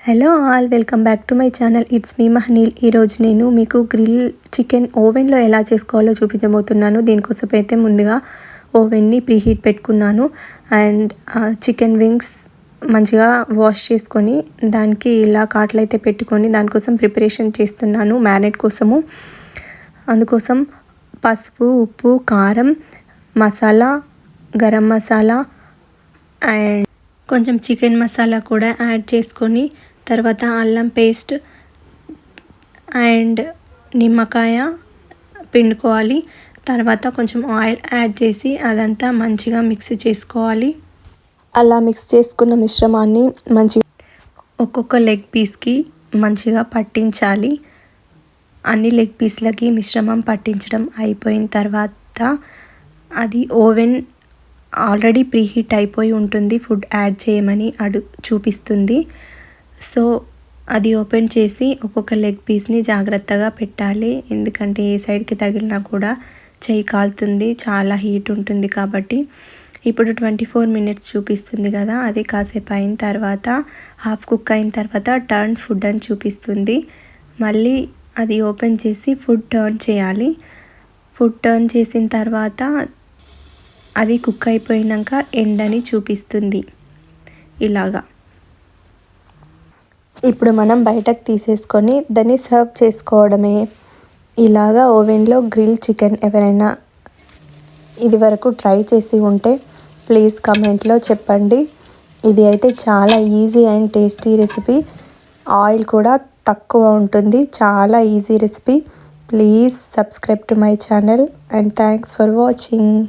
Hello all, welcome back to my channel. It's me Mahaneel. ఈరోజు నేను మీకు గ్రిల్ చికెన్ ఓవెన్లో ఎలా చేసుకోవాలో చూపించబోతున్నాను. దీనికోసం అయితే ముందుగా ఓవెన్ని ప్రీహీట్ పెట్టుకున్నాను. అండ్ చికెన్ వింగ్స్ మంచిగా వాష్ చేసుకొని దానికి ఇలా కాట్లు అయితే పెట్టుకొని దానికోసం ప్రిపరేషన్ చేస్తున్నాను మ్యారినేట్ కోసము. అందుకోసం పసుపు, ఉప్పు, కారం, మసాలా, గరం మసాలా అండ్ కొంచెం చికెన్ మసాలా కూడా యాడ్ చేసుకొని తర్వాత అల్లం పేస్ట్ అండ్ నిమ్మకాయ పిండుకోవాలి. తర్వాత కొంచెం ఆయిల్ యాడ్ చేసి అదంతా మంచిగా మిక్స్ చేసుకోవాలి. అలా మిక్స్ చేసుకున్న మిశ్రమాన్ని మంచిగా ఒక్కొక్క లెగ్ పీస్కి మంచిగా పట్టించాలి. అన్ని లెగ్ పీస్లకి మిశ్రమం పట్టించడం అయిపోయిన తర్వాత అది ఓవెన్ ఆల్రెడీ ప్రీహీట్ అయిపోయి ఉంటుంది. ఫుడ్ యాడ్ చేయమని చూపిస్తుంది. సో అది ఓపెన్ చేసి ఒక్కొక్క లెగ్ పీస్ని జాగ్రత్తగా పెట్టాలి. ఎందుకంటే ఏ సైడ్కి తగిలినా కూడా చెయ్యి కాలుతుంది, చాలా హీట్ ఉంటుంది కాబట్టి. ఇప్పుడు 24 మినిట్స్ చూపిస్తుంది కదా, అది కాసేపు అయిన తర్వాత హాఫ్ కుక్ అయిన తర్వాత టర్న్ ఫుడ్ అని చూపిస్తుంది. మళ్ళీ అది ఓపెన్ చేసి ఫుడ్ టర్న్ చేయాలి. ఫుడ్ టర్న్ చేసిన తర్వాత అది కుక్ అయిపోయినాక ఎండ్ అని చూపిస్తుంది ఇలాగా. ఇప్పుడు మనం బయటకు తీసేసుకొని దాన్ని సర్వ్ చేసుకోవడమే. ఇలాగా ఓవెన్లో గ్రిల్ చికెన్ ఎవరైనా ఇది వరకు ట్రై చేసి ఉంటే ప్లీజ్ కమెంట్లో చెప్పండి. ఇది అయితే చాలా easy and tasty recipe. Oil కూడా తక్కువ ఉంటుంది. చాలా easy recipe. Please subscribe to my channel and thanks for watching.